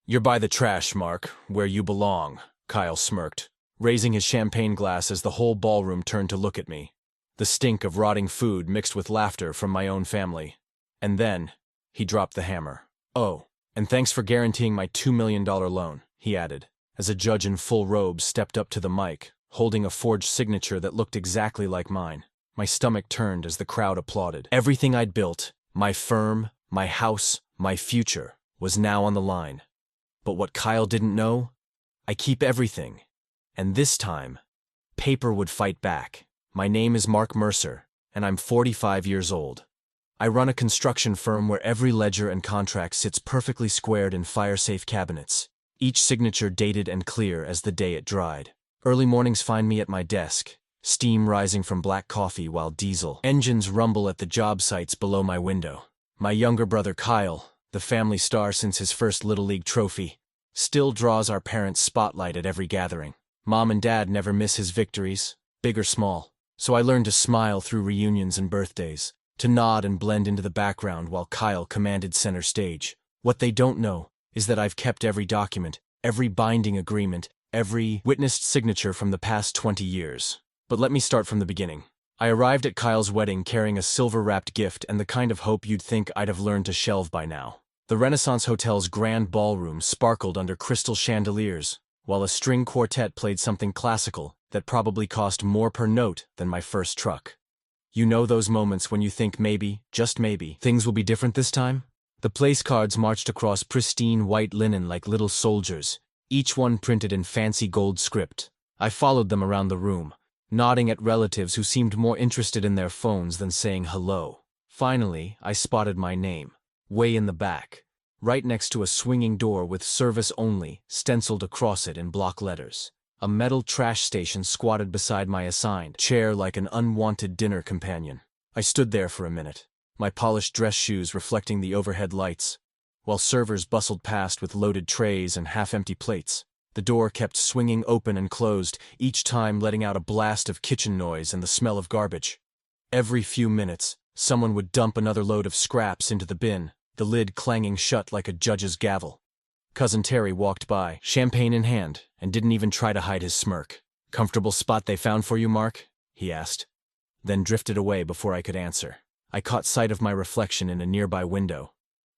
"You're by the trash, Mark, where you belong," Kyle smirked, raising his champagne glass as the whole ballroom turned to look at me. The stink of rotting food mixed with laughter from my own family. And then, he dropped the hammer. "Oh, and thanks for guaranteeing my $2 million loan," he added, as a judge in full robes stepped up to the mic, holding a forged signature that looked exactly like mine. My stomach turned as the crowd applauded. Everything I'd built, my firm, my house, my future, was now on the line. But what Kyle didn't know? I keep everything. And this time, paper would fight back. My name is Mark Mercer, and I'm 45 years old. I run a construction firm where every ledger and contract sits perfectly squared in fire-safe cabinets, each signature dated and clear as the day it dried. Early mornings find me at my desk, steam rising from black coffee while diesel engines rumble at the job sites below my window. My younger brother Kyle, the family star since his first Little League trophy, still draws our parents' spotlight at every gathering. Mom and Dad never miss his victories, big or small, so I learned to smile through reunions and birthdays, to nod and blend into the background while Kyle commanded center stage. What they don't know is that I've kept every document, every binding agreement, every witnessed signature from the past 20 years. But let me start from the beginning. I arrived at Kyle's wedding carrying a silver-wrapped gift and the kind of hope you'd think I'd have learned to shelve by now. The Renaissance Hotel's grand ballroom sparkled under crystal chandeliers, while a string quartet played something classical that probably cost more per note than my first truck. You know those moments when you think maybe, just maybe, things will be different this time? The place cards marched across pristine white linen like little soldiers, each one printed in fancy gold script. I followed them around the room, nodding at relatives who seemed more interested in their phones than saying hello. Finally, I spotted my name, way in the back, right next to a swinging door with "Service Only" stenciled across it in block letters. A metal trash station squatted beside my assigned chair like an unwanted dinner companion. I stood there for a minute, my polished dress shoes reflecting the overhead lights, while servers bustled past with loaded trays and half-empty plates. The door kept swinging open and closed, each time letting out a blast of kitchen noise and the smell of garbage. Every few minutes, someone would dump another load of scraps into the bin, the lid clanging shut like a judge's gavel. Cousin Terry walked by, champagne in hand, and didn't even try to hide his smirk. "Comfortable spot they found for you, Mark?" he asked, then drifted away before I could answer. I caught sight of my reflection in a nearby window,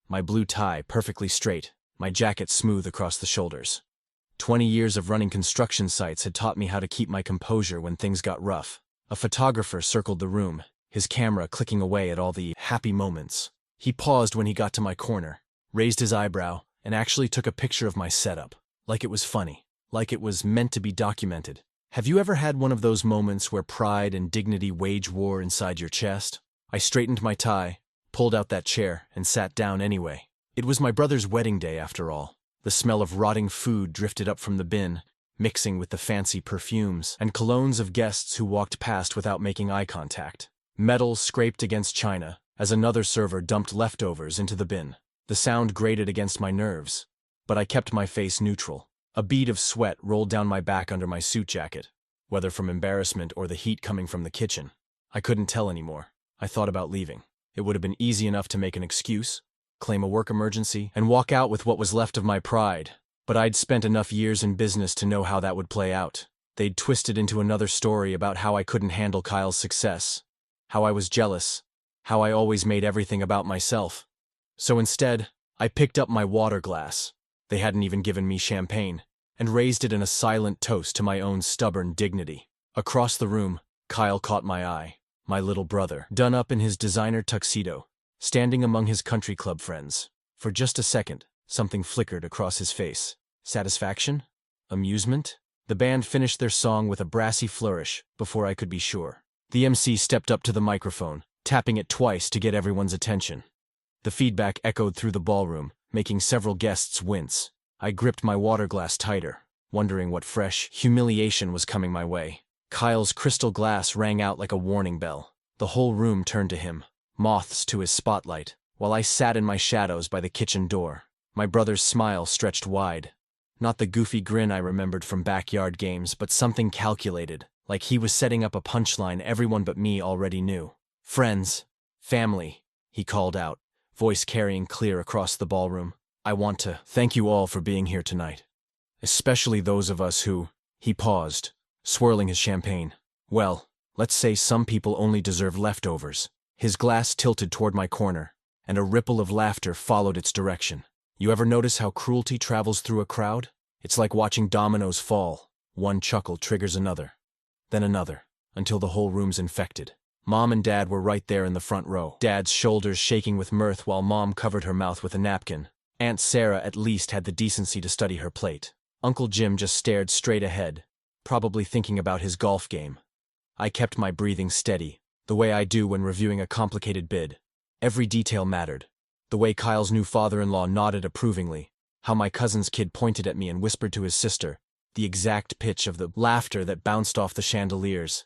my blue tie perfectly straight, my jacket smooth across the shoulders. 20 years of running construction sites had taught me how to keep my composure when things got rough. A photographer circled the room, his camera clicking away at all the happy moments. He paused when he got to my corner, raised his eyebrow, and actually took a picture of my setup, like it was funny, like it was meant to be documented. Have you ever had one of those moments where pride and dignity wage war inside your chest? I straightened my tie, pulled out that chair, and sat down anyway. It was my brother's wedding day after all. The smell of rotting food drifted up from the bin, mixing with the fancy perfumes and colognes of guests who walked past without making eye contact. Metal scraped against china as another server dumped leftovers into the bin. The sound grated against my nerves, but I kept my face neutral. A bead of sweat rolled down my back under my suit jacket, whether from embarrassment or the heat coming from the kitchen. I couldn't tell anymore. I thought about leaving. It would have been easy enough to make an excuse, claim a work emergency, and walk out with what was left of my pride. But I'd spent enough years in business to know how that would play out. They'd twisted into another story about how I couldn't handle Kyle's success, how I was jealous, how I always made everything about myself. So instead, I picked up my water glass, they hadn't even given me champagne, and raised it in a silent toast to my own stubborn dignity. Across the room, Kyle caught my eye, my little brother, done up in his designer tuxedo, standing among his country club friends. For just a second, something flickered across his face. Satisfaction? Amusement? The band finished their song with a brassy flourish before I could be sure. The MC stepped up to the microphone, tapping it twice to get everyone's attention. The feedback echoed through the ballroom, making several guests wince. I gripped my water glass tighter, wondering what fresh humiliation was coming my way. Kyle's crystal glass rang out like a warning bell. The whole room turned to him, moths to his spotlight, while I sat in my shadows by the kitchen door. My brother's smile stretched wide. Not the goofy grin I remembered from backyard games, but something calculated, like he was setting up a punchline everyone but me already knew. "Friends, family," he called out, voice carrying clear across the ballroom. I want to thank you all for being here tonight. Especially those of us who, he paused, swirling his champagne. Well, let's say some people only deserve leftovers. His glass tilted toward my corner, and a ripple of laughter followed its direction. You ever notice how cruelty travels through a crowd? It's like watching dominoes fall. One chuckle triggers another, then another, until the whole room's infected. Mom and Dad were right there in the front row, Dad's shoulders shaking with mirth while Mom covered her mouth with a napkin. Aunt Sarah at least had the decency to study her plate. Uncle Jim just stared straight ahead, probably thinking about his golf game. I kept my breathing steady, the way I do when reviewing a complicated bid. Every detail mattered. The way Kyle's new father-in-law nodded approvingly, how my cousin's kid pointed at me and whispered to his sister, the exact pitch of the laughter that bounced off the chandeliers.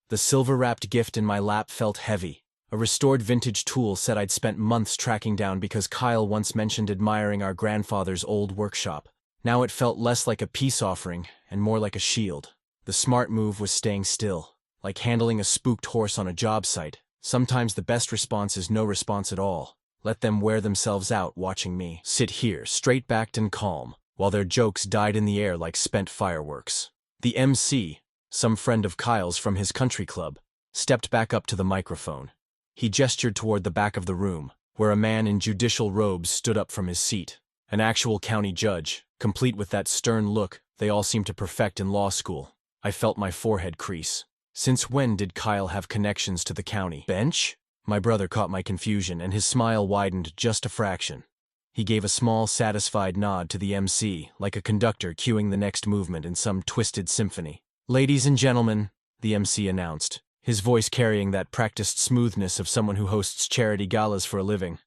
The silver-wrapped gift in my lap felt heavy. A restored vintage tool said I'd spent months tracking down because Kyle once mentioned admiring our grandfather's old workshop. Now it felt less like a peace offering and more like a shield. The smart move was staying still, like handling a spooked horse on a job site. Sometimes the best response is no response at all. Let them wear themselves out watching me sit here, straight-backed and calm, while their jokes died in the air like spent fireworks. The MC, some friend of Kyle's from his country club, stepped back up to the microphone. He gestured toward the back of the room, where a man in judicial robes stood up from his seat. An actual county judge, complete with that stern look they all seem to perfect in law school. I felt my forehead crease. Since when did Kyle have connections to the county bench? My brother caught my confusion, and his smile widened just a fraction. He gave a small, satisfied nod to the MC, like a conductor cueing the next movement in some twisted symphony. "Ladies and gentlemen," the MC announced, his voice carrying that practiced smoothness of someone who hosts charity galas for a living.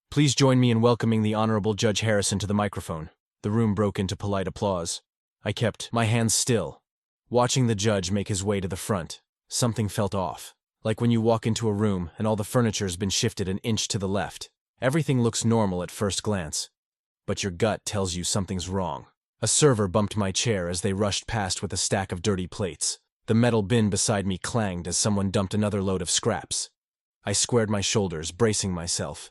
"Please join me in welcoming the Honorable Judge Harrison to the microphone." The room broke into polite applause. I kept my hands still, watching the judge make his way to the front. Something felt off. Like when you walk into a room and all the furniture's been shifted an inch to the left. Everything looks normal at first glance, but your gut tells you something's wrong. A server bumped my chair as they rushed past with a stack of dirty plates. The metal bin beside me clanged as someone dumped another load of scraps. I squared my shoulders, bracing myself.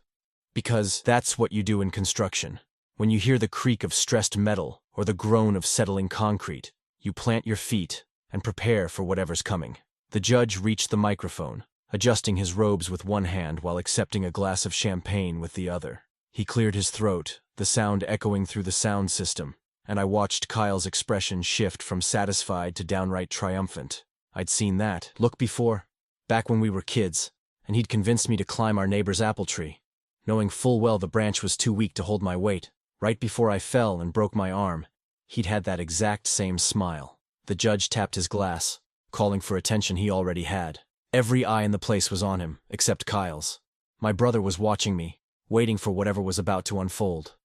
Because that's what you do in construction. When you hear the creak of stressed metal or the groan of settling concrete, you plant your feet and prepare for whatever's coming. The judge reached the microphone, adjusting his robes with one hand while accepting a glass of champagne with the other. He cleared his throat, the sound echoing through the sound system, and I watched Kyle's expression shift from satisfied to downright triumphant. I'd seen that look before, back when we were kids, and he'd convinced me to climb our neighbor's apple tree, knowing full well the branch was too weak to hold my weight. Right before I fell and broke my arm, he'd had that exact same smile. The judge tapped his glass, calling for attention he already had. Every eye in the place was on him, except Kyle's. My brother was watching me, waiting for whatever was about to unfold.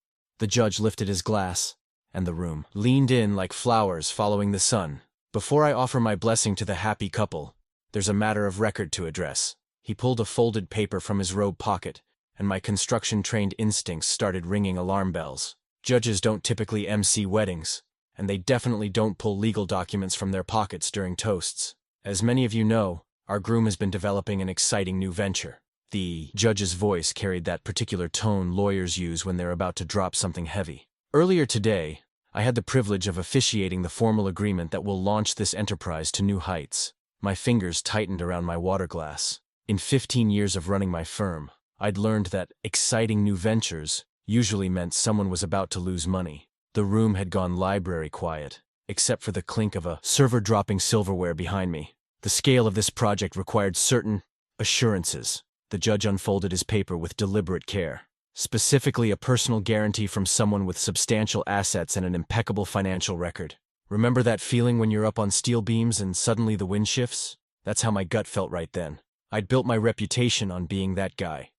The judge lifted his glass, and the room leaned in like flowers following the sun. "Before I offer my blessing to the happy couple, there's a matter of record to address." He pulled a folded paper from his robe pocket, and my construction-trained instincts started ringing alarm bells. Judges don't typically MC weddings, and they definitely don't pull legal documents from their pockets during toasts. As many of you know, our groom has been developing an exciting new venture. The judge's voice carried that particular tone lawyers use when they're about to drop something heavy. Earlier today, I had the privilege of officiating the formal agreement that will launch this enterprise to new heights. My fingers tightened around my water glass. In 15 years of running my firm, I'd learned that exciting new ventures usually meant someone was about to lose money. The room had gone library quiet, except for the clink of a server dropping silverware behind me. The scale of this project required certain assurances. The judge unfolded his paper with deliberate care. Specifically, a personal guarantee from someone with substantial assets and an impeccable financial record. Remember that feeling when you're up on steel beams and suddenly the wind shifts? That's how my gut felt right then. I'd built my reputation on being that guy.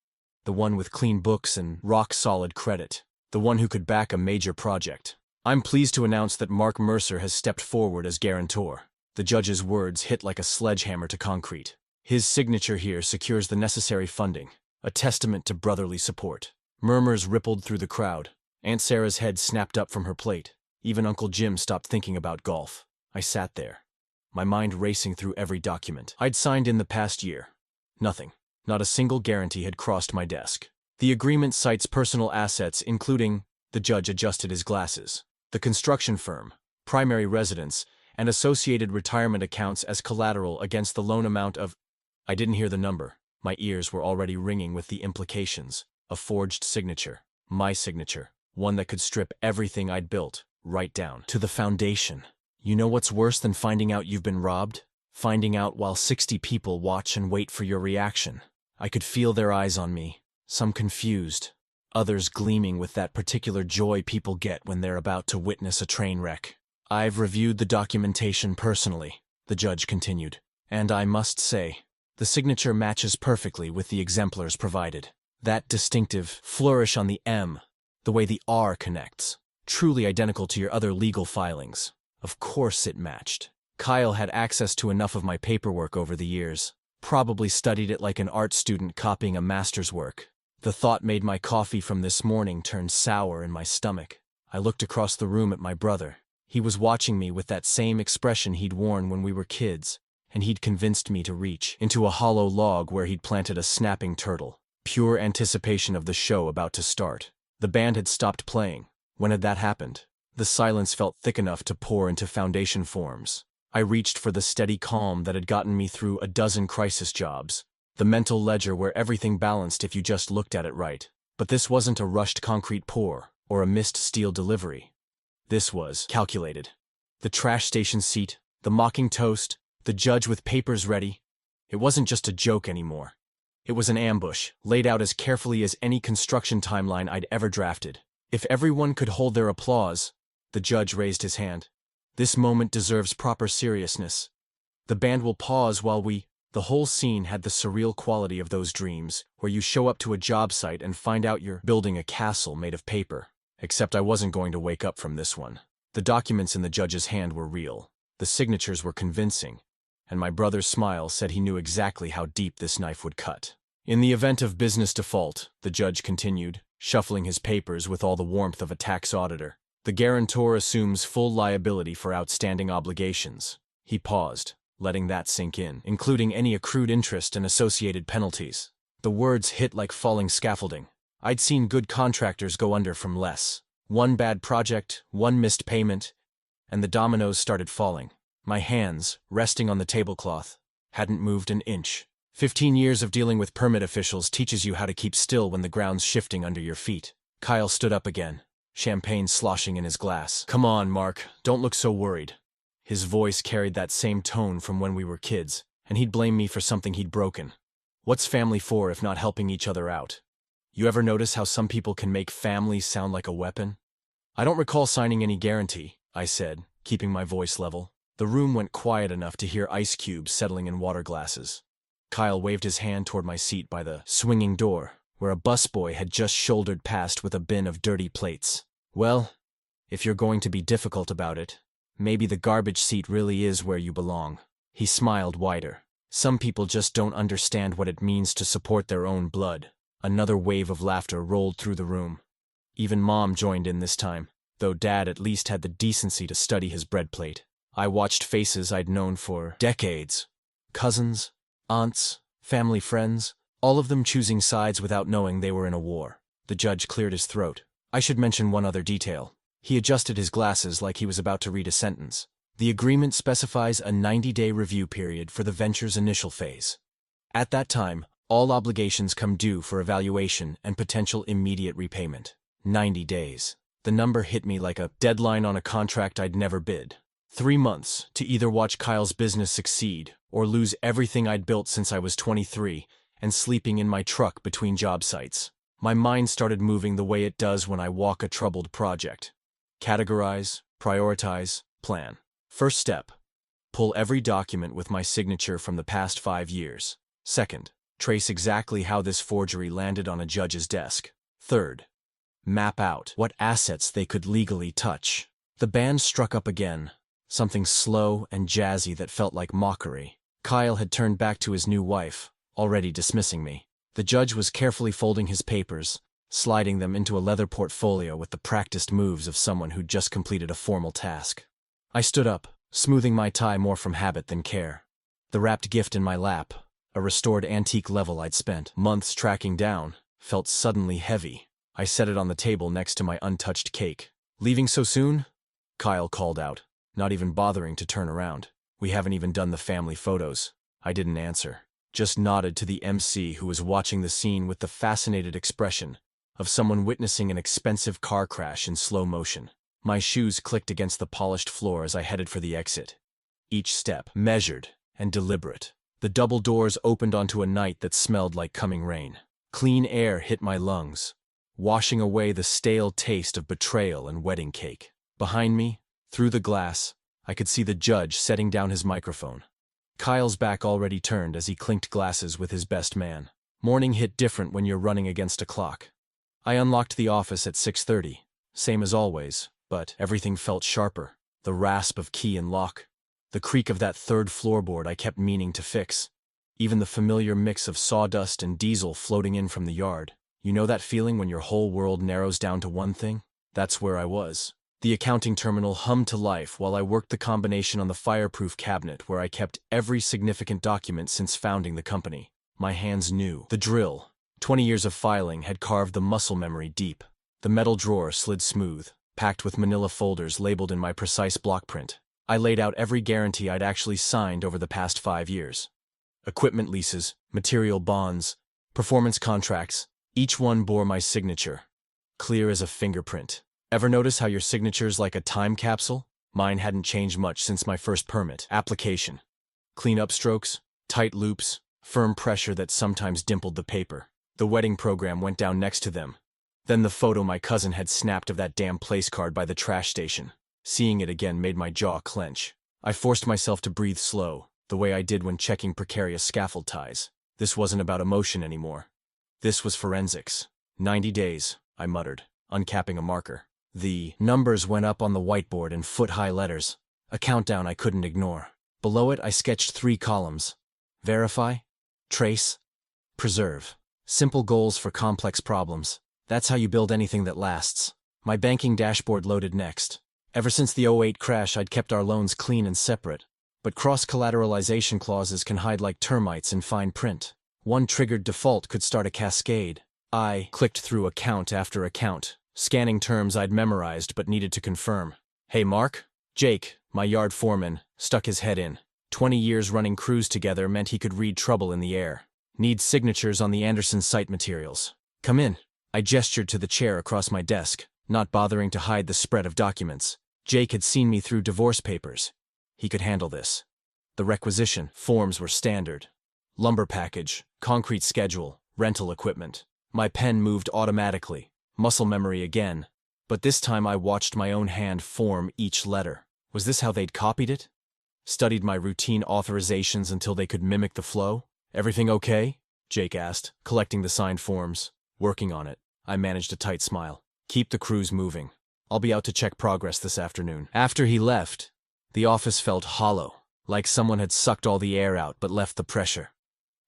The one with clean books and rock-solid credit. The one who could back a major project. I'm pleased to announce that Mark Mercer has stepped forward as guarantor. The judge's words hit like a sledgehammer to concrete. His signature here secures the necessary funding, a testament to brotherly support. Murmurs rippled through the crowd. Aunt Sarah's head snapped up from her plate. Even Uncle Jim stopped thinking about golf. I sat there, my mind racing through every document I'd signed in the past year. Nothing. Not a single guarantee had crossed my desk. The agreement cites personal assets including The judge adjusted his glasses. The construction firm, primary residence, and associated retirement accounts as collateral against the loan amount of— I didn't hear the number. My ears were already ringing with the implications. A forged signature. My signature. One that could strip everything I'd built, right down to the foundation. You know what's worse than finding out you've been robbed? Finding out while 60 people watch and wait for your reaction. I could feel their eyes on me, some confused, others gleaming with that particular joy people get when they're about to witness a train wreck. I've reviewed the documentation personally, the judge continued, and I must say, the signature matches perfectly with the exemplars provided. That distinctive flourish on the M, the way the R connects, truly identical to your other legal filings. Of course it matched. Kyle had access to enough of my paperwork over the years, probably studied it like an art student copying a master's work. The thought made my coffee from this morning turn sour in my stomach. I looked across the room at my brother. He was watching me with that same expression he'd worn when we were kids, and he'd convinced me to reach into a hollow log where he'd planted a snapping turtle. Pure anticipation of the show about to start. The band had stopped playing. When had that happened? The silence felt thick enough to pour into foundation forms. I reached for the steady calm that had gotten me through a dozen crisis jobs. The mental ledger where everything balanced if you just looked at it right. But this wasn't a rushed concrete pour or a missed steel delivery. This was calculated. The trash station seat, the mocking toast, the judge with papers ready. It wasn't just a joke anymore. It was an ambush, laid out as carefully as any construction timeline I'd ever drafted. If everyone could hold their applause— the judge raised his hand. This moment deserves proper seriousness. The band will pause while we— The whole scene had the surreal quality of those dreams, where you show up to a job site and find out you're building a castle made of paper. Except I wasn't going to wake up from this one. The documents in the judge's hand were real. The signatures were convincing. And my brother's smile said he knew exactly how deep this knife would cut. In the event of business default, the judge continued, shuffling his papers with all the warmth of a tax auditor, the guarantor assumes full liability for outstanding obligations. He paused, letting that sink in, including any accrued interest and associated penalties. The words hit like falling scaffolding. I'd seen good contractors go under from less. One bad project, one missed payment, and the dominoes started falling. My hands, resting on the tablecloth, hadn't moved an inch. 15 years of dealing with permit officials teaches you how to keep still when the ground's shifting under your feet. Kyle stood up again, champagne sloshing in his glass. Come on, Mark, don't look so worried. His voice carried that same tone from when we were kids, and he'd blame me for something he'd broken. What's family for if not helping each other out? You ever notice how some people can make family sound like a weapon? I don't recall signing any guarantee, I said, keeping my voice level. The room went quiet enough to hear ice cubes settling in water glasses. Kyle waved his hand toward my seat by the swinging door, where a busboy had just shouldered past with a bin of dirty plates. Well, if you're going to be difficult about it, maybe the garbage seat really is where you belong. He smiled wider. Some people just don't understand what it means to support their own blood. Another wave of laughter rolled through the room. Even Mom joined in this time, though Dad at least had the decency to study his bread plate. I watched faces I'd known for decades. Cousins, aunts, family friends, all of them choosing sides without knowing they were in a war. The judge cleared his throat. I should mention one other detail. He adjusted his glasses like he was about to read a sentence. The agreement specifies a 90-day review period for the venture's initial phase. At that time, all obligations come due for evaluation and potential immediate repayment. 90 days. The number hit me like a deadline on a contract I'd never bid. 3 months to either watch Kyle's business succeed or lose everything I'd built since I was 23 and sleeping in my truck between job sites. My mind started moving the way it does when I walk a troubled project. Categorize, prioritize, plan. First step: pull every document with my signature from the past 5 years. Second, trace exactly how this forgery landed on a judge's desk. Third, map out what assets they could legally touch. The band struck up again, something slow and jazzy that felt like mockery. Kyle had turned back to his new wife, already dismissing me. The judge was carefully folding his papers, sliding them into a leather portfolio with the practiced moves of someone who'd just completed a formal task. I stood up, smoothing my tie more from habit than care. The wrapped gift in my lap, a restored antique level I'd spent months tracking down, felt suddenly heavy. I set it on the table next to my untouched cake. "Leaving so soon?" Kyle called out, not even bothering to turn around. "We haven't even done the family photos." I didn't answer, just nodded to the MC who was watching the scene with the fascinated expression of someone witnessing an expensive car crash in slow motion. My shoes clicked against the polished floor as I headed for the exit. Each step measured and deliberate. The double doors opened onto a night that smelled like coming rain. Clean air hit my lungs, washing away the stale taste of betrayal and wedding cake. Behind me, through the glass, I could see the judge setting down his microphone. Kyle's back already turned as he clinked glasses with his best man. Morning hit different when you're running against a clock. I unlocked the office at 6:30, same as always, but everything felt sharper. The rasp of key and lock, the creak of that third floorboard I kept meaning to fix, even the familiar mix of sawdust and diesel floating in from the yard. You know that feeling when your whole world narrows down to one thing? That's where I was. The accounting terminal hummed to life while I worked the combination on the fireproof cabinet where I kept every significant document since founding the company. My hands knew the drill. 20 years of filing had carved the muscle memory deep. The metal drawer slid smooth, packed with manila folders labeled in my precise block print. I laid out every guarantee I'd actually signed over the past 5 years. Equipment leases, material bonds, performance contracts, each one bore my signature, clear as a fingerprint. Ever notice how your signature's like a time capsule? Mine hadn't changed much since my first permit application. Clean upstrokes, tight loops, firm pressure that sometimes dimpled the paper. The wedding program went down next to them. Then the photo my cousin had snapped of that damn place card by the trash station. Seeing it again made my jaw clench. I forced myself to breathe slow, the way I did when checking precarious scaffold ties. This wasn't about emotion anymore. This was forensics. 90 days, I muttered, uncapping a marker. The numbers went up on the whiteboard in foot-high letters, a countdown I couldn't ignore. Below it, I sketched 3 columns. Verify, trace, preserve. Simple goals for complex problems. That's how you build anything that lasts. My banking dashboard loaded next. Ever since the '08 crash, I'd kept our loans clean and separate. But cross-collateralization clauses can hide like termites in fine print. One triggered default could start a cascade. I clicked through account after account, scanning terms I'd memorized but needed to confirm. "Hey, Mark?" Jake, my yard foreman, stuck his head in. 20 years running crews together meant he could read trouble in the air. "Need signatures on the Anderson site materials. Come in." I gestured to the chair across my desk, not bothering to hide the spread of documents. Jake had seen me through divorce papers. He could handle this. The requisition forms were standard. Lumber package, concrete schedule, rental equipment. My pen moved automatically, muscle memory again, but this time I watched my own hand form each letter. Was this how they'd copied it? Studied my routine authorizations until they could mimic the flow? "Everything okay?" Jake asked, collecting the signed forms. "Working on it." I managed a tight smile. "Keep the crews moving. I'll be out to check progress this afternoon." After he left, the office felt hollow, like someone had sucked all the air out but left the pressure.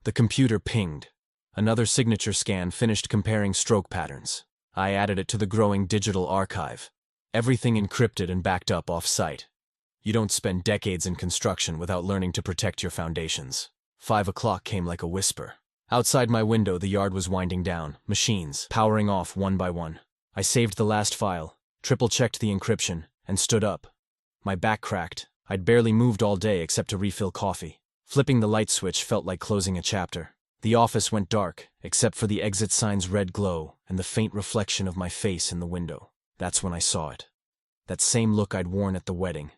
The computer pinged. Another signature scan finished comparing stroke patterns. I added it to the growing digital archive. Everything encrypted and backed up off-site. You don't spend decades in construction without learning to protect your foundations. 5 o'clock came like a whisper. Outside my window, the yard was winding down, machines powering off one by one. I saved the last file, triple-checked the encryption, and stood up. My back cracked. I'd barely moved all day except to refill coffee. Flipping the light switch felt like closing a chapter. The office went dark, except for the exit sign's red glow and the faint reflection of my face in the window. That's when I saw it. That same look I'd worn at the wedding.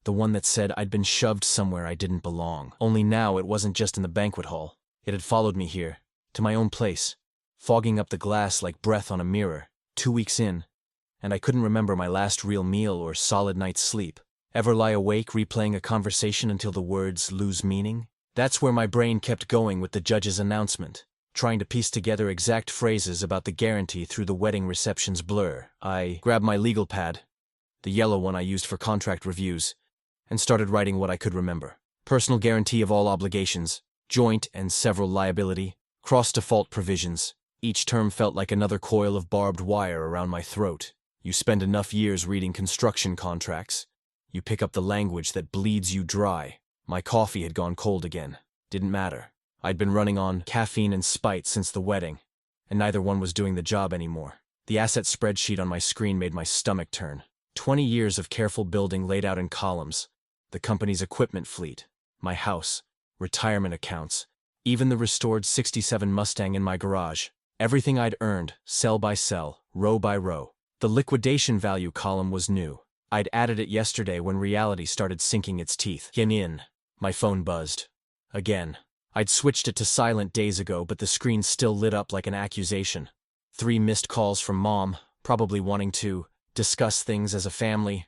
The one that said I'd been shoved somewhere I didn't belong. Only now it wasn't just in the banquet hall. It had followed me here, to my own place, fogging up the glass like breath on a mirror. 2 weeks in, and I couldn't remember my last real meal or solid night's sleep. Ever lie awake replaying a conversation until the words lose meaning? That's where my brain kept going with the judge's announcement, trying to piece together exact phrases about the guarantee through the wedding reception's blur. I grabbed my legal pad, the yellow one I used for contract reviews, and started writing what I could remember. Personal guarantee of all obligations, joint and several liability, cross-default provisions. Each term felt like another coil of barbed wire around my throat. You spend enough years reading construction contracts, you pick up the language that bleeds you dry. My coffee had gone cold again. Didn't matter. I'd been running on caffeine and spite since the wedding, and neither one was doing the job anymore. The asset spreadsheet on my screen made my stomach turn. 20 years of careful building laid out in columns. The company's equipment fleet, my house, retirement accounts, even the restored '67 Mustang in my garage. Everything I'd earned, cell by cell, row by row. The liquidation value column was new. I'd added it yesterday when reality started sinking its teeth. In. My phone buzzed. Again. I'd switched it to silent days ago, but the screen still lit up like an accusation. 3 missed calls from Mom, probably wanting to discuss things as a family.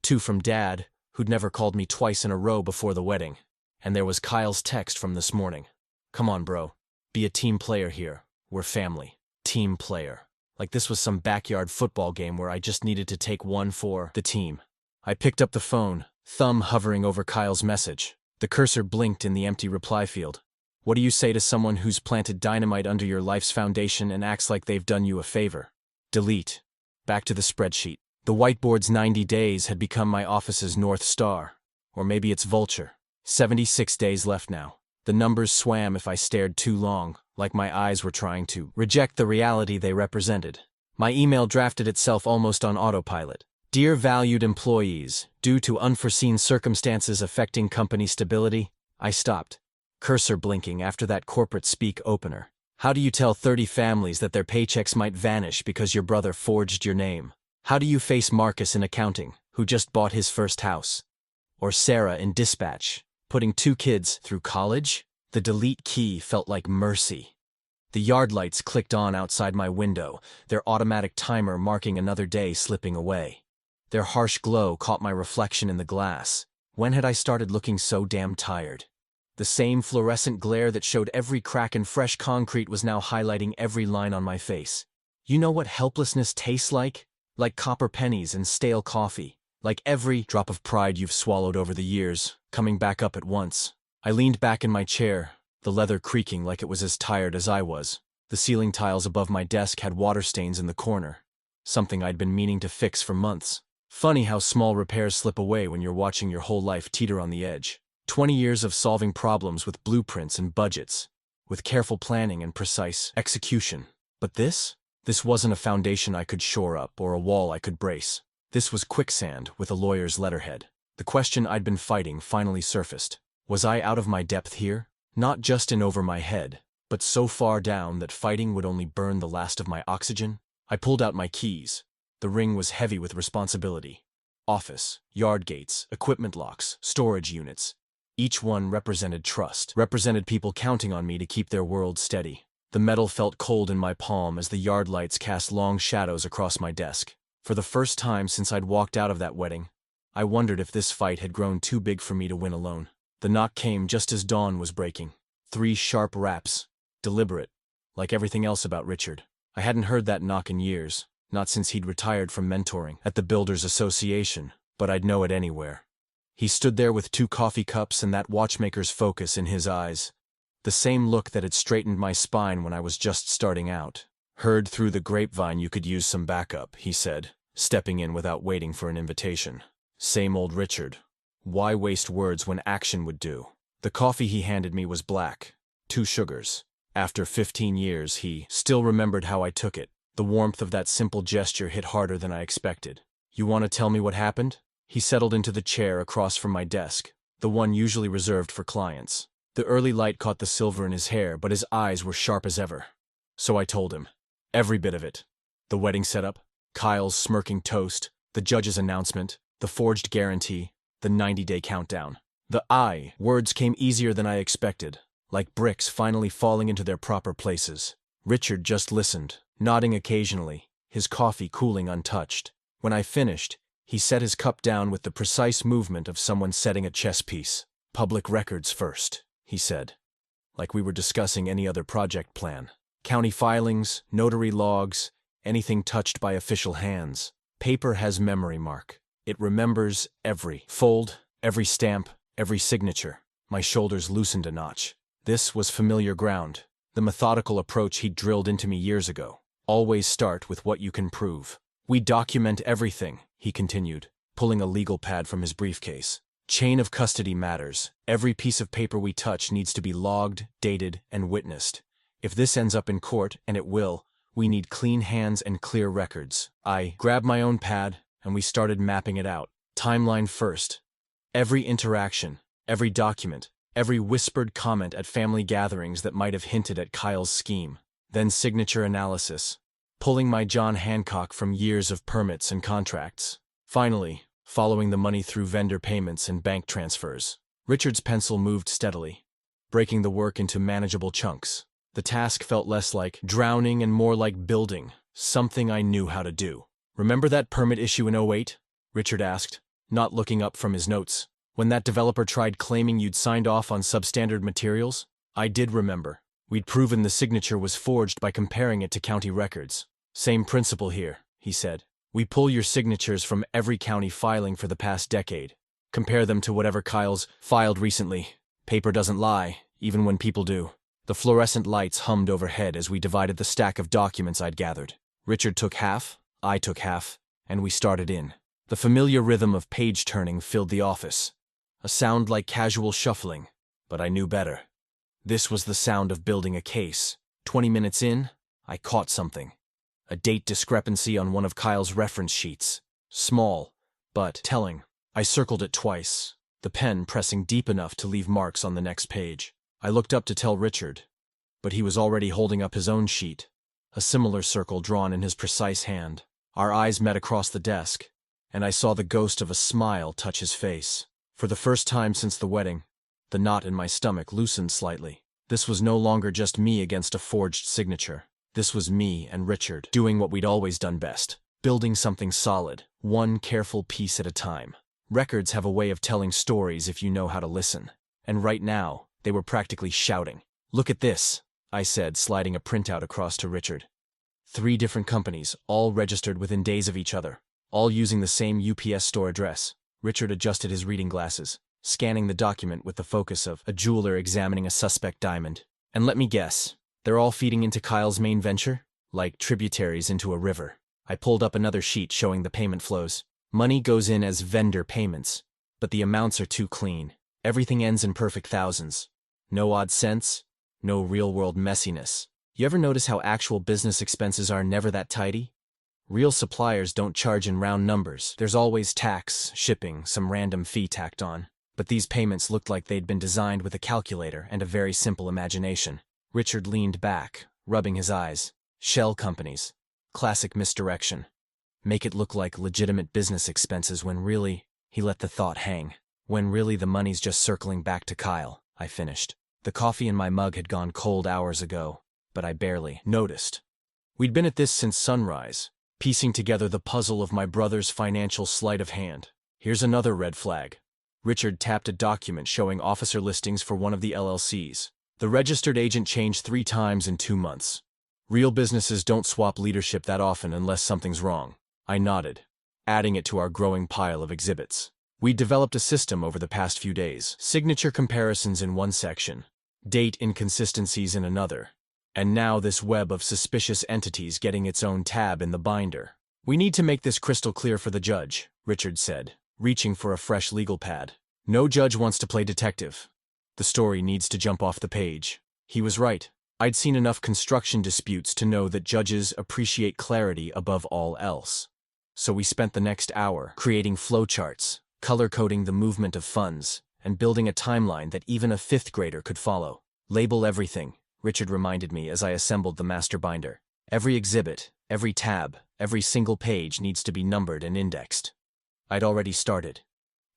2 from Dad, who'd never called me twice in a row before the wedding. And there was Kyle's text from this morning. Come on, bro. Be a team player here. We're family. Team player. Like this was some backyard football game where I just needed to take one for the team. I picked up the phone, thumb hovering over Kyle's message. The cursor blinked in the empty reply field. What do you say to someone who's planted dynamite under your life's foundation and acts like they've done you a favor? Delete. Back to the spreadsheet. The whiteboard's 90 days had become my office's North Star. Or maybe it's Vulture. 76 days left now. The numbers swam if I stared too long, like my eyes were trying to reject the reality they represented. My email drafted itself almost on autopilot. Dear valued employees, due to unforeseen circumstances affecting company stability, I stopped. Cursor blinking after that corporate speak opener. How do you tell 30 families that their paychecks might vanish because your brother forged your name? How do you face Marcus in accounting, who just bought his first house? Or Sarah in dispatch, putting 2 kids through college? The delete key felt like mercy. The yard lights clicked on outside my window, their automatic timer marking another day slipping away. Their harsh glow caught my reflection in the glass. When had I started looking so damn tired? The same fluorescent glare that showed every crack in fresh concrete was now highlighting every line on my face. You know what helplessness tastes like? Like copper pennies and stale coffee. Like every drop of pride you've swallowed over the years, coming back up at once. I leaned back in my chair, the leather creaking like it was as tired as I was. The ceiling tiles above my desk had water stains in the corner. Something I'd been meaning to fix for months. Funny how small repairs slip away when you're watching your whole life teeter on the edge. 20 years of solving problems with blueprints and budgets, with careful planning and precise execution. But this wasn't a foundation I could shore up or a wall I could brace. This was quicksand with a lawyer's letterhead. The question I'd been fighting finally surfaced. Was I out of my depth here? Not just in over my head, but so far down that fighting would only burn the last of my oxygen? I pulled out my keys. The ring was heavy with responsibility. Office, yard gates, equipment locks, storage units. Each one represented trust, represented people counting on me to keep their world steady. The metal felt cold in my palm as the yard lights cast long shadows across my desk. For the first time since I'd walked out of that wedding, I wondered if this fight had grown too big for me to win alone. The knock came just as dawn was breaking. 3 sharp raps, deliberate, like everything else about Richard. I hadn't heard that knock in years, not since he'd retired from mentoring at the Builders Association, but I'd know it anywhere. He stood there with 2 coffee cups and that watchmaker's focus in his eyes. The same look that had straightened my spine when I was just starting out. Heard through the grapevine you could use some backup, he said, stepping in without waiting for an invitation. Same old Richard. Why waste words when action would do? The coffee he handed me was black, 2 sugars. After 15 years, he still remembered how I took it. The warmth of that simple gesture hit harder than I expected. You want to tell me what happened? He settled into the chair across from my desk, the one usually reserved for clients. The early light caught the silver in his hair, but his eyes were sharp as ever. So I told him. Every bit of it. The wedding setup, Kyle's smirking toast, the judge's announcement, the forged guarantee, the 90-day countdown. The words came easier than I expected, like bricks finally falling into their proper places. Richard just listened, nodding occasionally, his coffee cooling untouched. When I finished, he set his cup down with the precise movement of someone setting a chess piece. Public records first, he said, like we were discussing any other project plan. County filings, notary logs, anything touched by official hands. Paper has memory, Mark. It remembers every fold, every stamp, every signature. My shoulders loosened a notch. This was familiar ground, the methodical approach he'd drilled into me years ago. Always start with what you can prove. We document everything, he continued, pulling a legal pad from his briefcase. Chain of custody matters. Every piece of paper we touch needs to be logged, dated, and witnessed. If this ends up in court, and it will, We need clean hands and clear records. I grabbed my own pad, and we started mapping it out. Timeline first. Every interaction, every document, every whispered comment at family gatherings that might have hinted at Kyle's scheme. Then signature analysis, pulling my John Hancock from years of permits and contracts. Finally, following the money through vendor payments and bank transfers. Richard's pencil moved steadily, breaking the work into manageable chunks. The task felt less like drowning and more like building, something I knew how to do. "Remember that permit issue in '08? Richard asked, not looking up from his notes. "When that developer tried claiming you'd signed off on substandard materials?" I did remember. We'd proven the signature was forged by comparing it to county records. "Same principle here," he said. "We pull your signatures from every county filing for the past decade. Compare them to whatever Kyle's filed recently. Paper doesn't lie, even when people do." The fluorescent lights hummed overhead as we divided the stack of documents I'd gathered. Richard took half, I took half, and we started in. The familiar rhythm of page turning filled the office. A sound like casual shuffling, but I knew better. This was the sound of building a case. 20 minutes in, I caught something. A date discrepancy on one of Kyle's reference sheets. Small, but telling. I circled it twice, the pen pressing deep enough to leave marks on the next page. I looked up to tell Richard, but he was already holding up his own sheet, a similar circle drawn in his precise hand. Our eyes met across the desk, and I saw the ghost of a smile touch his face. For the first time since the wedding, the knot in my stomach loosened slightly. This was no longer just me against a forged signature. This was me and Richard doing what we'd always done best, building something solid, one careful piece at a time. Records have a way of telling stories if you know how to listen. And right now, they were practically shouting. "Look at this," I said, sliding a printout across to Richard. 3 different companies, all registered within days of each other, all using the same UPS store address. Richard adjusted his reading glasses, scanning the document with the focus of a jeweler examining a suspect diamond. "And let me guess, they're all feeding into Kyle's main venture? Like tributaries into a river." I pulled up another sheet showing the payment flows. Money goes in as vendor payments, but the amounts are too clean. Everything ends in perfect thousands. No odd cents, no real-world messiness. You ever notice how actual business expenses are never that tidy? Real suppliers don't charge in round numbers. There's always tax, shipping, some random fee tacked on. But these payments looked like they'd been designed with a calculator and a very simple imagination. Richard leaned back, rubbing his eyes. Shell companies. Classic misdirection. Make it look like legitimate business expenses when really, he let the thought hang. When really the money's just circling back to Kyle, I finished. The coffee in my mug had gone cold hours ago, but I barely noticed. We'd been at this since sunrise, piecing together the puzzle of my brother's financial sleight of hand. Here's another red flag. Richard tapped a document showing officer listings for one of the LLCs. The registered agent changed 3 times in 2 months. Real businesses don't swap leadership that often unless something's wrong. I nodded, adding it to our growing pile of exhibits. We developed a system over the past few days. Signature comparisons in one section, date inconsistencies in another, and now this web of suspicious entities getting its own tab in the binder. "We need to make this crystal clear for the judge," Richard said, reaching for a fresh legal pad. "No judge wants to play detective. The story needs to jump off the page." He was right. I'd seen enough construction disputes to know that judges appreciate clarity above all else. So we spent the next hour creating flowcharts, color-coding the movement of funds, and building a timeline that even a 5th grader could follow. "Label everything," Richard reminded me as I assembled the master binder. "Every exhibit, every tab, every single page needs to be numbered and indexed." I'd already started.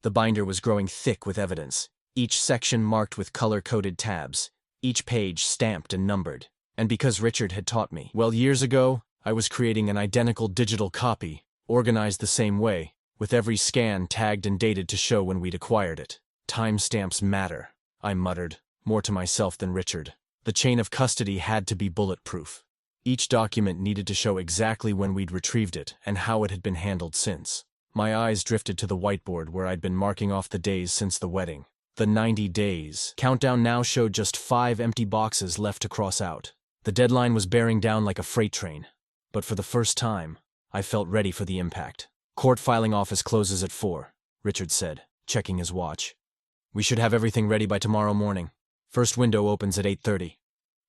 The binder was growing thick with evidence, each section marked with color-coded tabs, each page stamped and numbered. And because Richard had taught me, well, years ago, I was creating an identical digital copy, organized the same way, with every scan tagged and dated to show when we'd acquired it. "Timestamps matter," I muttered, more to myself than Richard. The chain of custody had to be bulletproof. Each document needed to show exactly when we'd retrieved it and how it had been handled since. My eyes drifted to the whiteboard where I'd been marking off the days since the wedding. The 90 days countdown now showed just 5 empty boxes left to cross out. The deadline was bearing down like a freight train. But for the first time, I felt ready for the impact. "Court filing office closes at 4, Richard said, checking his watch. "We should have everything ready by tomorrow morning. First window opens at 8:30.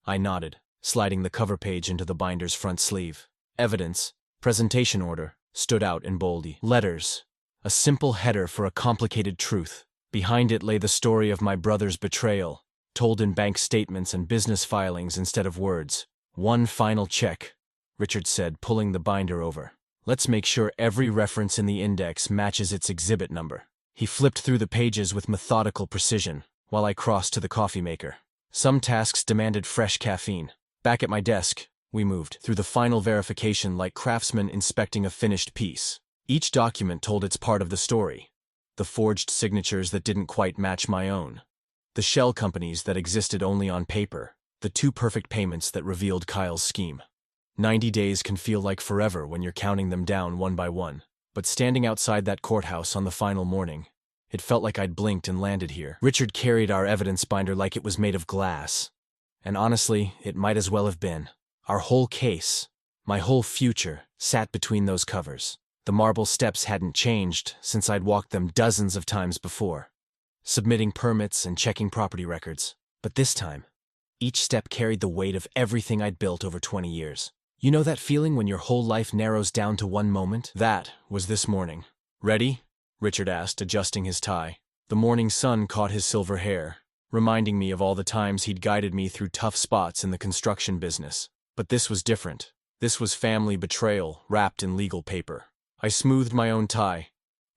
I nodded. sliding the cover page into the binder's front sleeve. Evidence, presentation order, stood out in boldy letters. A simple header for a complicated truth. Behind it lay the story of my brother's betrayal, told in bank statements and business filings instead of words. One final check, Richard said, pulling the binder over. Let's make sure every reference in the index matches its exhibit number. He flipped through the pages with methodical precision, while I crossed to the coffee maker. Some tasks demanded fresh caffeine. Back at my desk, we moved through the final verification like craftsmen inspecting a finished piece. Each document told its part of the story. The forged signatures that didn't quite match my own. The shell companies that existed only on paper. The two perfect payments that revealed Kyle's scheme. 90 days can feel like forever when you're counting them down one by one. But standing outside that courthouse on the final morning, it felt like I'd blinked and landed here. Richard carried our evidence binder like it was made of glass. And honestly, it might as well have been. Our whole case, my whole future, sat between those covers. The marble steps hadn't changed since I'd walked them dozens of times before, submitting permits and checking property records. But this time, each step carried the weight of everything I'd built over 20 years. You know that feeling when your whole life narrows down to one moment? That was this morning. Ready? Richard asked, adjusting his tie. The morning sun caught his silver hair, reminding me of all the times he'd guided me through tough spots in the construction business. But this was different. This was family betrayal wrapped in legal paper. I smoothed my own tie,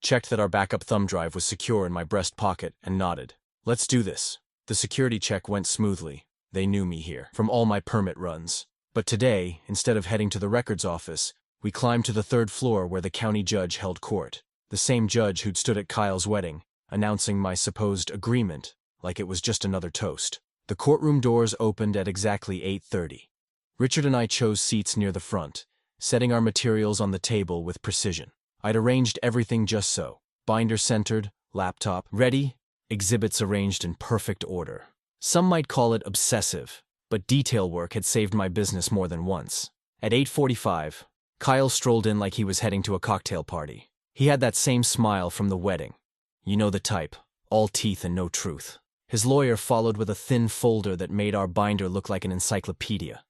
checked that our backup thumb drive was secure in my breast pocket, and nodded. Let's do this. The security check went smoothly. They knew me here, from all my permit runs. But today, instead of heading to the records office, we climbed to the third floor where the county judge held court. The same judge who'd stood at Kyle's wedding, announcing my supposed agreement like it was just another toast. The courtroom doors opened at exactly 8:30. Richard and I chose seats near the front, setting our materials on the table with precision. I'd arranged everything just so. Binder centered, laptop ready, exhibits arranged in perfect order. Some might call it obsessive, but detail work had saved my business more than once. At 8:45, Kyle strolled in like he was heading to a cocktail party. He had that same smile from the wedding. You know the type, all teeth and no truth. His lawyer followed with a thin folder that made our binder look like an encyclopedia.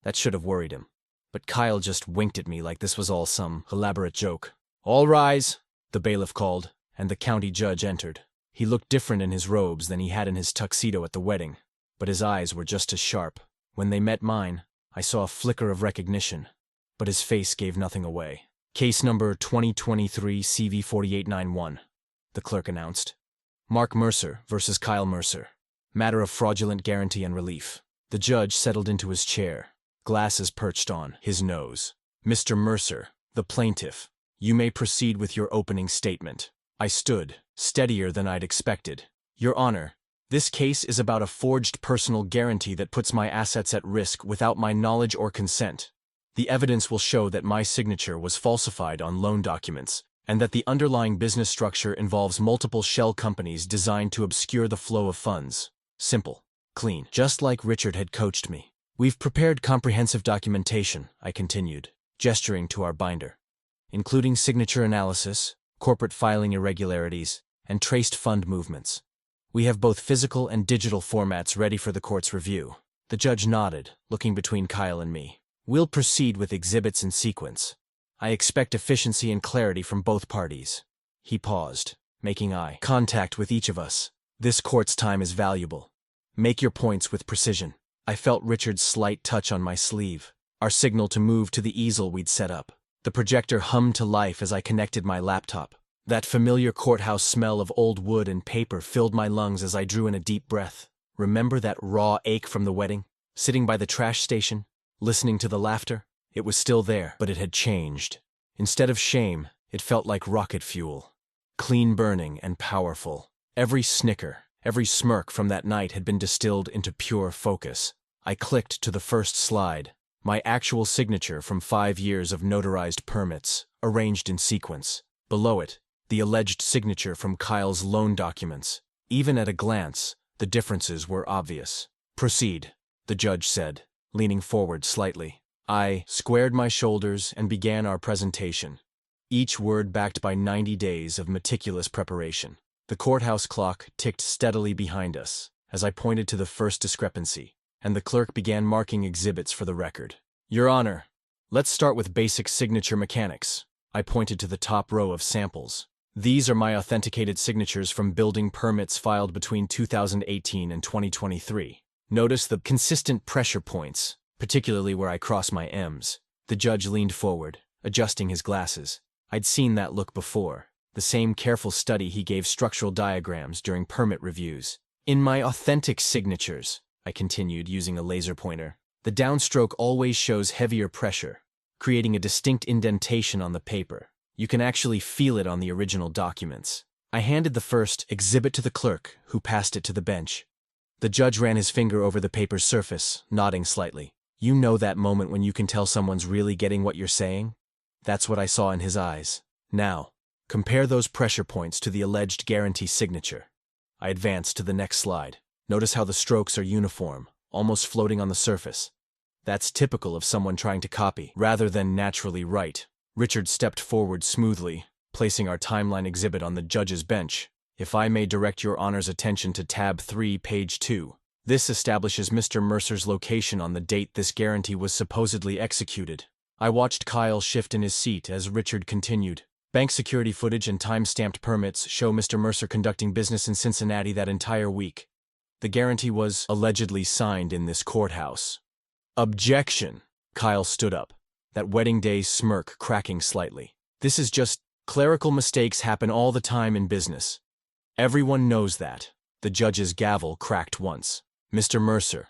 That should have worried him. But Kyle just winked at me like this was all some elaborate joke. All rise, the bailiff called, and the county judge entered. He looked different in his robes than he had in his tuxedo at the wedding, but his eyes were just as sharp. When they met mine, I saw a flicker of recognition, but his face gave nothing away. Case number 2023 CV4891, the clerk announced. Mark Mercer versus Kyle Mercer. Matter of fraudulent guarantee and relief. The judge settled into his chair, glasses perched on his nose. Mr. Mercer, the plaintiff, you may proceed with your opening statement. I stood, steadier than I'd expected. Your Honor, this case is about a forged personal guarantee that puts my assets at risk without my knowledge or consent. The evidence will show that my signature was falsified on loan documents, and that the underlying business structure involves multiple shell companies designed to obscure the flow of funds. Simple, clean, just like Richard had coached me. We've prepared comprehensive documentation, I continued, gesturing to our binder, including signature analysis, corporate filing irregularities, and traced fund movements. We have both physical and digital formats ready for the court's review. The judge nodded, looking between Kyle and me. We'll proceed with exhibits in sequence. I expect efficiency and clarity from both parties. He paused, making eye contact with each of us. This court's time is valuable. Make your points with precision. I felt Richard's slight touch on my sleeve, our signal to move to the easel we'd set up. The projector hummed to life as I connected my laptop. That familiar courthouse smell of old wood and paper filled my lungs as I drew in a deep breath. Remember that raw ache from the wedding? Sitting by the trash station, listening to the laughter? It was still there, but it had changed. Instead of shame, it felt like rocket fuel. Clean burning and powerful. Every snicker, every smirk from that night had been distilled into pure focus. I clicked to the first slide. My actual signature from 5 years of notarized permits, arranged in sequence. Below it, the alleged signature from Kyle's loan documents. Even at a glance, the differences were obvious. Proceed, the judge said, leaning forward slightly. I squared my shoulders and began our presentation, each word backed by 90 days of meticulous preparation. The courthouse clock ticked steadily behind us as I pointed to the first discrepancy. and the clerk began marking exhibits for the record. Your Honor, let's start with basic signature mechanics. I pointed to the top row of samples. These are my authenticated signatures from building permits filed between 2018 and 2023. Notice the consistent pressure points, particularly where I cross my M's. The judge leaned forward, adjusting his glasses. I'd seen that look before, the same careful study he gave structural diagrams during permit reviews. In my authentic signatures, I continued using a laser pointer, the downstroke always shows heavier pressure, creating a distinct indentation on the paper. You can actually feel it on the original documents. I handed the first exhibit to the clerk, who passed it to the bench. The judge ran his finger over the paper's surface, nodding slightly. You know that moment when you can tell someone's really getting what you're saying? That's what I saw in his eyes. Now, compare those pressure points to the alleged guarantee signature. I advanced to the next slide. Notice how the strokes are uniform, almost floating on the surface. That's typical of someone trying to copy, rather than naturally write. Richard stepped forward smoothly, placing our timeline exhibit on the judge's bench. If I may direct your Honor's attention to tab 3, page 2. This establishes Mr. Mercer's location on the date this guarantee was supposedly executed. I watched Kyle shift in his seat as Richard continued. Bank security footage and time-stamped permits show Mr. Mercer conducting business in Cincinnati that entire week. The guarantee was allegedly signed in this courthouse. Objection! Kyle stood up, that wedding day smirk cracking slightly. This is just clerical mistakes happen all the time in business. Everyone knows that. The judge's gavel cracked once. Mr. Mercer,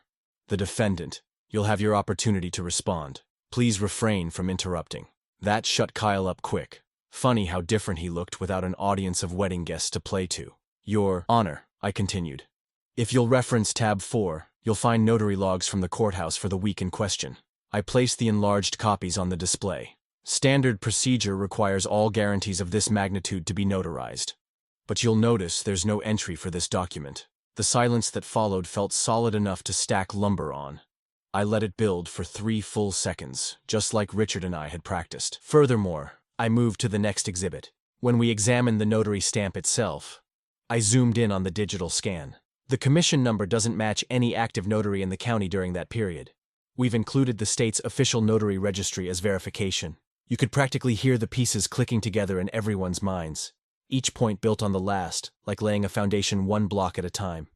the defendant, you'll have your opportunity to respond. Please refrain from interrupting. That shut Kyle up quick. Funny how different he looked without an audience of wedding guests to play to. Your Honor, I continued. If you'll reference tab 4, you'll find notary logs from the courthouse for the week in question. I placed the enlarged copies on the display. Standard procedure requires all guarantees of this magnitude to be notarized. But you'll notice there's no entry for this document. The silence that followed felt solid enough to stack lumber on. I let it build for 3 full seconds, just like Richard and I had practiced. Furthermore, I moved to the next exhibit. When we examined the notary stamp itself, I zoomed in on the digital scan. The commission number doesn't match any active notary in the county during that period. We've included the state's official notary registry as verification. You could practically hear the pieces clicking together in everyone's minds. Each point built on the last, like laying a foundation 1 block at a time.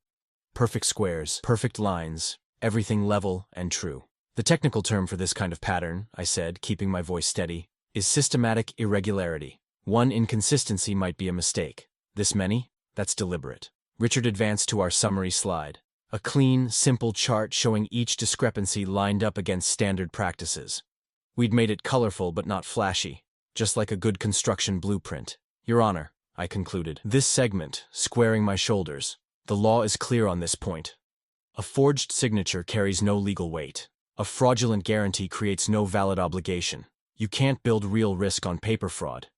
Perfect squares, perfect lines, everything level and true. The technical term for this kind of pattern, I said, keeping my voice steady, is systematic irregularity. One inconsistency might be a mistake. This many? That's deliberate. Richard advanced to our summary slide. A clean, simple chart showing each discrepancy lined up against standard practices. We'd made it colorful but not flashy, just like a good construction blueprint. Your Honor, I concluded, this segment, squaring my shoulders. The law is clear on this point. A forged signature carries no legal weight. A fraudulent guarantee creates no valid obligation. You can't build real risk on paper fraud,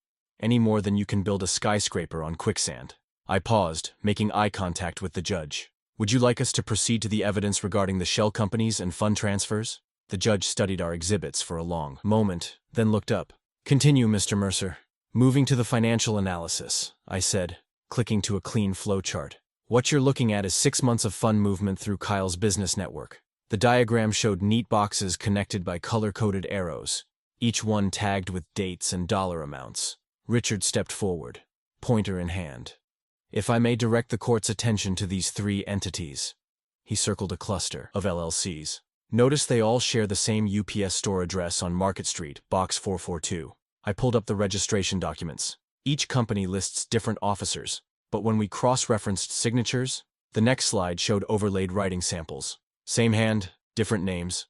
any more than you can build a skyscraper on quicksand. I paused, making eye contact with the judge. Would you like us to proceed to the evidence regarding the shell companies and fund transfers? The judge studied our exhibits for a long moment, then looked up. Continue, Mr. Mercer. Moving to the financial analysis, I said, clicking to a clean flowchart. What you're looking at is 6 months of fund movement through Kyle's business network. The diagram showed neat boxes connected by color-coded arrows, each one tagged with dates and dollar amounts. Richard stepped forward, pointer in hand. If I may direct the court's attention to these 3 entities. He circled a cluster of LLCs. Notice they all share the same UPS store address on Market Street, Box 442. I pulled up the registration documents. Each company lists different officers, but when we cross-referenced signatures, the next slide showed overlaid writing samples. Same hand, different names.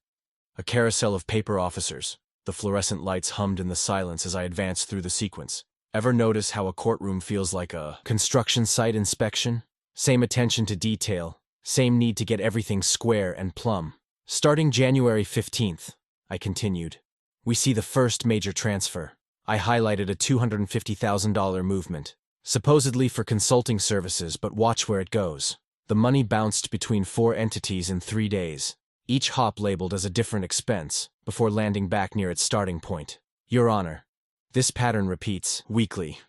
A carousel of paper officers. The fluorescent lights hummed in the silence as I advanced through the sequence. Ever notice how a courtroom feels like a construction site inspection? Same attention to detail, same need to get everything square and plumb. Starting January 15th, I continued, we see the first major transfer. I highlighted a $250,000 movement, supposedly for consulting services, but watch where it goes. The money bounced between 4 entities in 3 days, each hop labeled as a different expense, before landing back near its starting point. Your Honor, this pattern repeats weekly.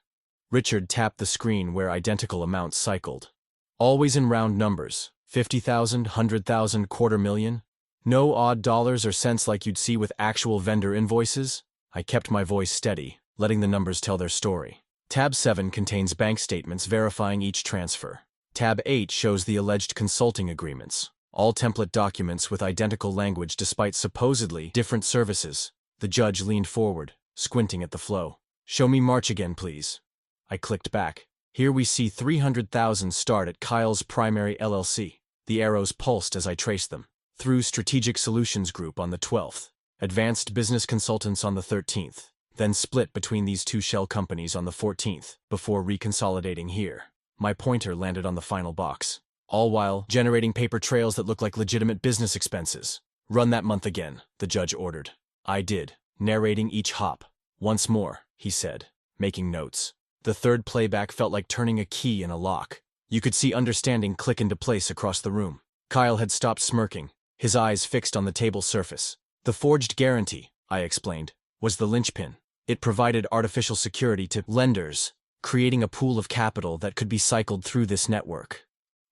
Richard tapped the screen where identical amounts cycled. Always in round numbers, 50,000, 100,000, $250,000. No odd dollars or cents like you'd see with actual vendor invoices? I kept my voice steady, letting the numbers tell their story. Tab 7 contains bank statements verifying each transfer. Tab 8 shows the alleged consulting agreements, all template documents with identical language despite supposedly different services. The judge leaned forward, squinting at the flow. Show me March again, please. I clicked back. Here we see 300,000 start at Kyle's Primary LLC. The arrows pulsed as I traced them. Through Strategic Solutions Group on the 12th. Advanced Business Consultants on the 13th. Then split between these two shell companies on the 14th, before reconsolidating here. My pointer landed on the final box. All while generating paper trails that look like legitimate business expenses. Run that month again, the judge ordered. I did, narrating each hop. Once more, he said, making notes. The third playback felt like turning a key in a lock. You could see understanding click into place across the room. Kyle had stopped smirking, his eyes fixed on the table surface. The forged guarantee, I explained, was the linchpin. It provided artificial security to lenders, creating a pool of capital that could be cycled through this network.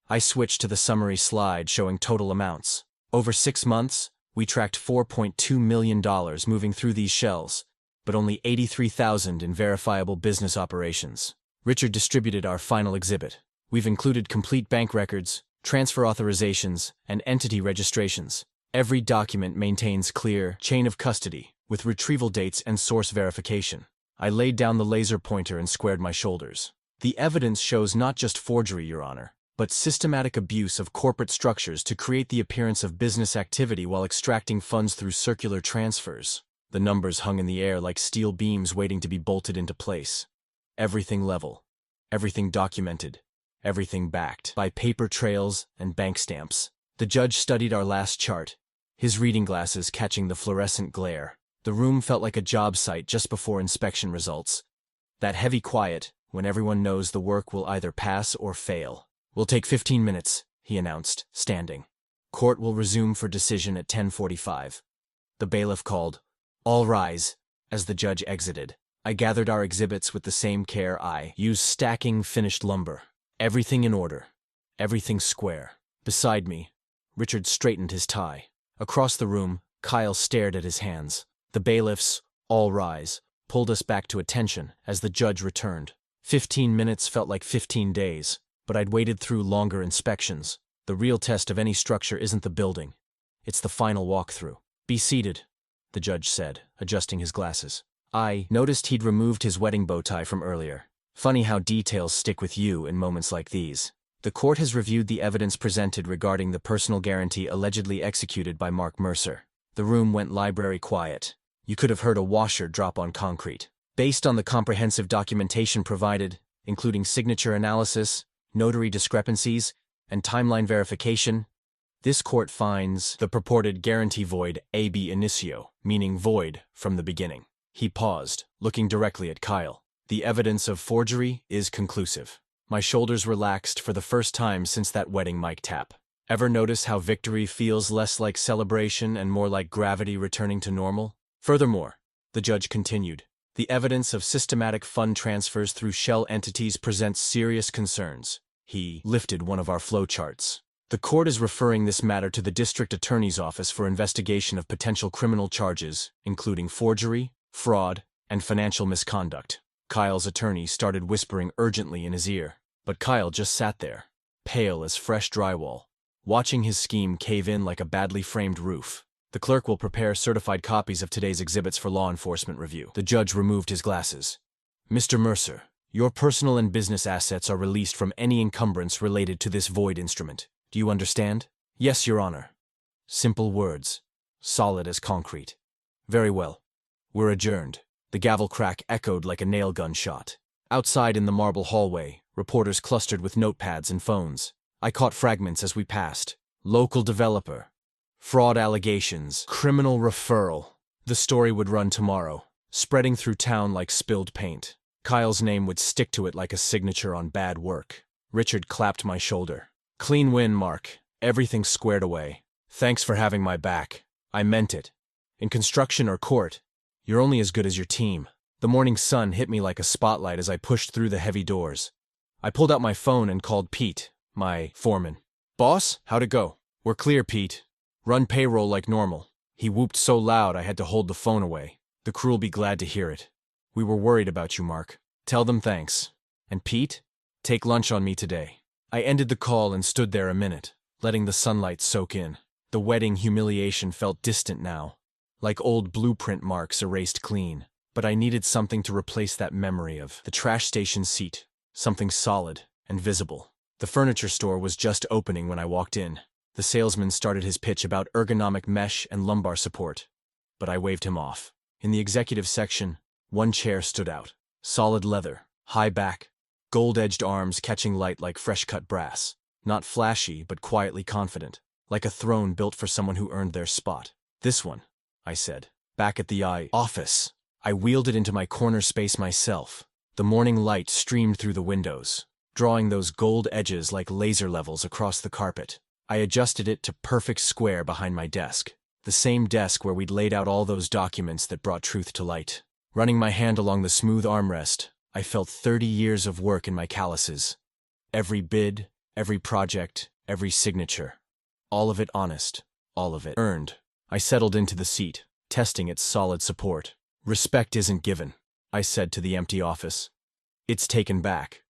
I switched to the summary slide showing total amounts. Over 6 months, we tracked $4.2 million moving through these shells, but only $83,000 in verifiable business operations. Richard distributed our final exhibit. We've included complete bank records, transfer authorizations, and entity registrations. Every document maintains clear chain of custody, with retrieval dates and source verification. I laid down the laser pointer and squared my shoulders. The evidence shows not just forgery, Your Honor, but systematic abuse of corporate structures to create the appearance of business activity while extracting funds through circular transfers. The numbers hung in the air like steel beams waiting to be bolted into place. Everything level, everything documented, everything backed by paper trails and bank stamps. The judge studied our last chart, his reading glasses catching the fluorescent glare. The room felt like a job site just before inspection results. That heavy quiet, when everyone knows the work will either pass or fail. We'll take 15 minutes, he announced, standing. Court will resume for decision at 10:45. The bailiff called, "All rise," as the judge exited. I gathered our exhibits with the same care I used stacking finished lumber. Everything in order. Everything square. Beside me, Richard straightened his tie. Across the room, Kyle stared at his hands. The bailiff's "all rise" pulled us back to attention as the judge returned. 15 minutes felt like 15 days, but I'd waited through longer inspections. The real test of any structure isn't the building. It's the final walkthrough. "Be seated," the judge said, adjusting his glasses. I noticed he'd removed his wedding bow tie from earlier. Funny how details stick with you in moments like these. The court has reviewed the evidence presented regarding the personal guarantee allegedly executed by Mark Mercer. The room went library quiet. You could have heard a washer drop on concrete. Based on the comprehensive documentation provided, including signature analysis, notary discrepancies, and timeline verification, this court finds the purported guarantee void ab initio, meaning void from the beginning. He paused, looking directly at Kyle. The evidence of forgery is conclusive. My shoulders relaxed for the first time since that wedding mic tap. Ever notice how victory feels less like celebration and more like gravity returning to normal? Furthermore, the judge continued, the evidence of systematic fund transfers through shell entities presents serious concerns. He lifted one of our flowcharts. The court is referring this matter to the district attorney's office for investigation of potential criminal charges, including forgery, fraud, and financial misconduct. Kyle's attorney started whispering urgently in his ear, but Kyle just sat there, pale as fresh drywall, watching his scheme cave in like a badly framed roof. The clerk will prepare certified copies of today's exhibits for law enforcement review. The judge removed his glasses. Mr. Mercer, your personal and business assets are released from any encumbrance related to this void instrument. Do you understand? Yes, Your Honor. Simple words, solid as concrete. Very well. We're adjourned. The gavel crack echoed like a nail gun shot. Outside in the marble hallway, reporters clustered with notepads and phones. I caught fragments as we passed. Local developer. Fraud allegations. Criminal referral. The story would run tomorrow, spreading through town like spilled paint. Kyle's name would stick to it like a signature on bad work. Richard clapped my shoulder. Clean win, Mark. Everything squared away. Thanks for having my back. I meant it. In construction or court, you're only as good as your team. The morning sun hit me like a spotlight as I pushed through the heavy doors. I pulled out my phone and called Pete, my foreman. Boss, how'd it go? We're clear, Pete. Run payroll like normal. He whooped so loud I had to hold the phone away. The crew'll be glad to hear it. We were worried about you, Mark. Tell them thanks. And Pete? Take lunch on me today. I ended the call and stood there a minute, letting the sunlight soak in. The wedding humiliation felt distant now, like old blueprint marks erased clean. But I needed something to replace that memory of the trash station seat, something solid and visible. The furniture store was just opening when I walked in. The salesman started his pitch about ergonomic mesh and lumbar support, but I waved him off. In the executive section, one chair stood out. Solid leather, high back, gold-edged arms catching light like fresh-cut brass. Not flashy, but quietly confident, like a throne built for someone who earned their spot. This one, I said. Back at the office. I wheeled it into my corner space myself. The morning light streamed through the windows, drawing those gold edges like laser levels across the carpet. I adjusted it to perfect square behind my desk, the same desk where we'd laid out all those documents that brought truth to light. Running my hand along the smooth armrest, I felt 30 years of work in my calluses. Every bid, every project, every signature. All of it honest, all of it earned. I settled into the seat, testing its solid support. Respect isn't given, I said to the empty office. It's taken back.